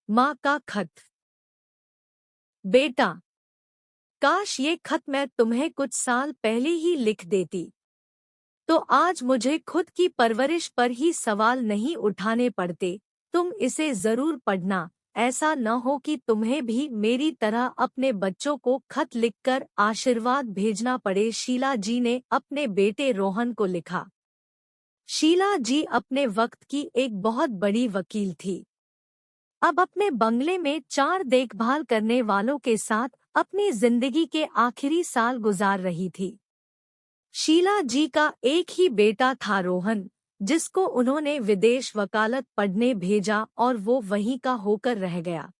माँ का खत। बेटा, काश ये खत मैं तुम्हें कुछ साल पहले ही लिख देती, तो आज मुझे खुद की परवरिश पर ही सवाल नहीं उठाने पड़ते। तुम इसे जरूर पढ़ना। ऐसा न हो कि तुम्हें भी मेरी तरह अपने बच्चों को खत लिखकर आशीर्वाद भेजना पड़े। शीला जी ने अपने बेटे रोहन को लिखा। शीला जी अपने वक्त की एक बहुत बड़ी वकील थी। अब अपने बंगले में 4 देखभाल करने वालों के साथ अपनी जिंदगी के आखिरी साल गुजार रही थी। शीला जी का एक ही बेटा था रोहन, जिसको उन्होंने विदेश वकालत पढ़ने भेजा और वो वहीं का होकर रह गया।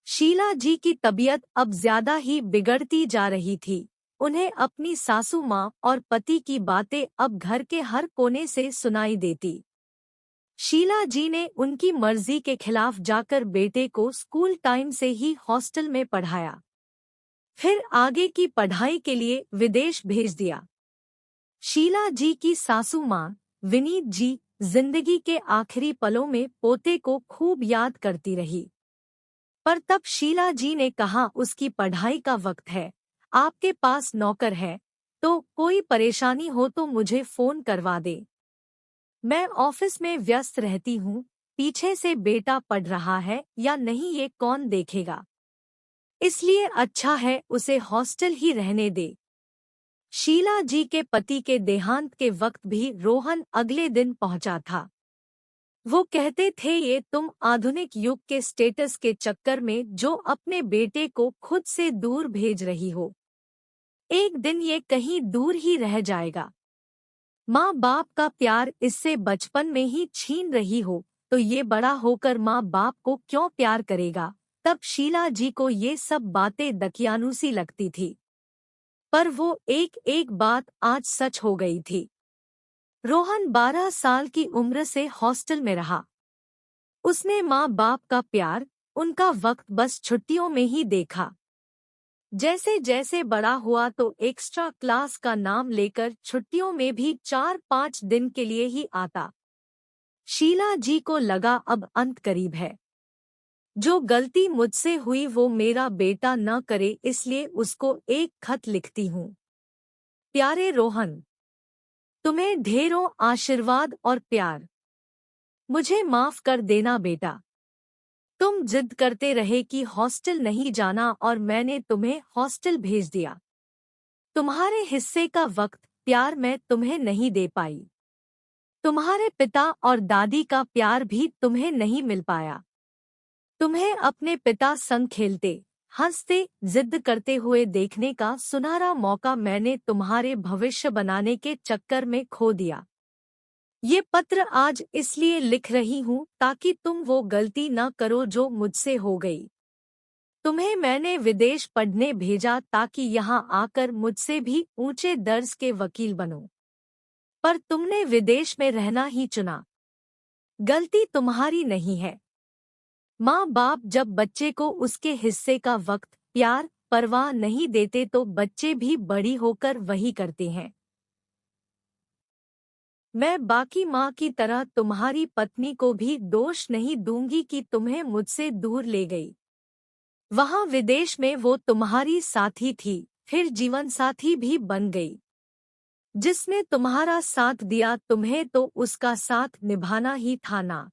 शीला जी की तबीयत अब ज्यादा ही बिगड़ती जा रही थी। उन्हें अपनी सासू माँ और पति की बातें अब घर के हर कोने से सुनाई देती। शीला जी ने उनकी मर्जी के खिलाफ जाकर बेटे को स्कूल टाइम से ही हॉस्टल में पढ़ाया, फिर आगे की पढ़ाई के लिए विदेश भेज दिया। शीला जी की सासू माँ विनीत जी जिंदगी के आखिरी पलों में पोते को खूब याद करती रही। पर तब शीला जी ने कहा, उसकी पढ़ाई का वक्त है, आपके पास नौकर है, तो कोई परेशानी हो तो मुझे फोन करवा दे। मैं ऑफिस में व्यस्त रहती हूँ, पीछे से बेटा पढ़ रहा है या नहीं ये कौन देखेगा, इसलिए अच्छा है उसे हॉस्टल ही रहने दे। शीला जी के पति के देहांत के वक्त भी रोहन अगले दिन पहुंचा था। वो कहते थे, ये तुम आधुनिक युग के स्टेटस के चक्कर में जो अपने बेटे को खुद से दूर भेज रही हो, एक दिन ये कहीं दूर ही रह जाएगा। माँ बाप का प्यार इससे बचपन में ही छीन रही हो तो ये बड़ा होकर माँ बाप को क्यों प्यार करेगा। तब शीला जी को ये सब बातें दकियानूसी लगती थी, पर वो एक एक बात आज सच हो गई थी। रोहन 12 साल की उम्र से हॉस्टल में रहा। उसने माँ बाप का प्यार, उनका वक्त बस छुट्टियों में ही देखा। जैसे जैसे बड़ा हुआ तो एक्स्ट्रा क्लास का नाम लेकर छुट्टियों में भी 4-5 दिन के लिए ही आता। शीला जी को लगा अब अंत करीब है। जो गलती मुझसे हुई वो मेरा बेटा न करे, इसलिए उसको एक खत लिखती हूँ। प्यारे रोहन, तुम्हें ढेरों आशीर्वाद और प्यार। मुझे माफ कर देना बेटा। तुम जिद करते रहे कि हॉस्टल नहीं जाना और मैंने तुम्हें हॉस्टल भेज दिया। तुम्हारे हिस्से का वक्त प्यार मैं तुम्हें नहीं दे पाई। तुम्हारे पिता और दादी का प्यार भी तुम्हें नहीं मिल पाया। तुम्हें अपने पिता संग खेलते, हंसते, जिद करते हुए देखने का सुनहरा मौका मैंने तुम्हारे भविष्य बनाने के चक्कर में खो दिया। ये पत्र आज इसलिए लिख रही हूँ ताकि तुम वो गलती न करो जो मुझसे हो गई। तुम्हें मैंने विदेश पढ़ने भेजा ताकि यहाँ आकर मुझसे भी ऊंचे दर्ज के वकील बनो, पर तुमने विदेश में रहना ही चुना। गलती तुम्हारी नहीं है। माँ बाप जब बच्चे को उसके हिस्से का वक्त, प्यार, परवाह नहीं देते तो बच्चे भी बड़ी होकर वही करते हैं। मैं बाकी माँ की तरह तुम्हारी पत्नी को भी दोष नहीं दूंगी कि तुम्हें मुझसे दूर ले गई। वहाँ विदेश में वो तुम्हारी साथी थी, फिर जीवन साथी भी बन गई। जिसने तुम्हारा साथ दिया तुम्हें तो उसका साथ निभाना ही था ना।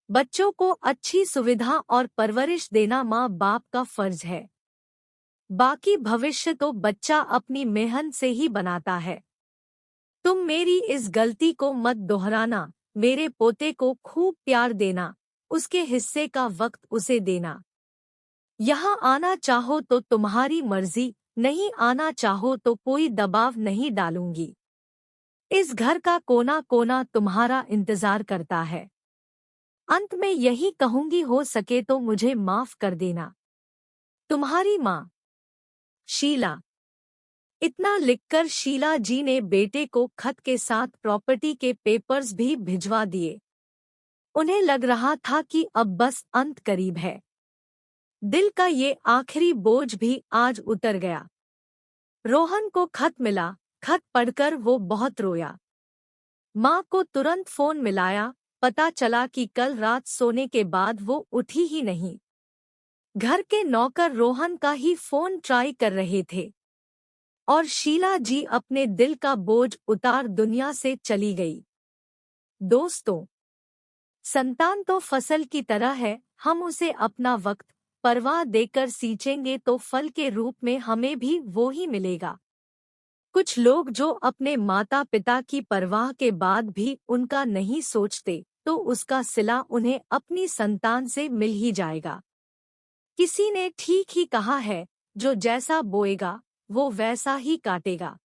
बच्चों को अच्छी सुविधा और परवरिश देना माँ बाप का फर्ज है। बाकी भविष्य तो बच्चा अपनी मेहनत से ही बनाता है। तुम मेरी इस गलती को मत दोहराना। मेरे पोते को खूब प्यार देना, उसके हिस्से का वक्त उसे देना। यहाँ आना चाहो तो तुम्हारी मर्जी, नहीं आना चाहो तो कोई दबाव नहीं डालूंगी। इस घर का कोना कोना तुम्हारा इंतजार करता है। अंत में यही कहूंगी, हो सके तो मुझे माफ कर देना। तुम्हारी माँ, शीला। इतना लिखकर शीला जी ने बेटे को खत के साथ प्रॉपर्टी के पेपर्स भी भिजवा दिए। उन्हें लग रहा था कि अब बस अंत करीब है। दिल का ये आखिरी बोझ भी आज उतर गया। रोहन को खत मिला। खत पढ़कर वो बहुत रोया। माँ को तुरंत फोन मिलाया, पता चला कि कल रात सोने के बाद वो उठी ही नहीं। घर के नौकर रोहन का ही फोन ट्राई कर रहे थे और शीला जी अपने दिल का बोझ उतार दुनिया से चली गई। दोस्तों, संतान तो फसल की तरह है, हम उसे अपना वक्त परवाह देकर सींचेंगे तो फल के रूप में हमें भी वो ही मिलेगा। कुछ लोग जो अपने माता पिता की परवाह के बाद भी उनका नहीं सोचते, तो उसका सिला उन्हें अपनी संतान से मिल ही जाएगा। किसी ने ठीक ही कहा है, जो जैसा बोएगा वो वैसा ही काटेगा।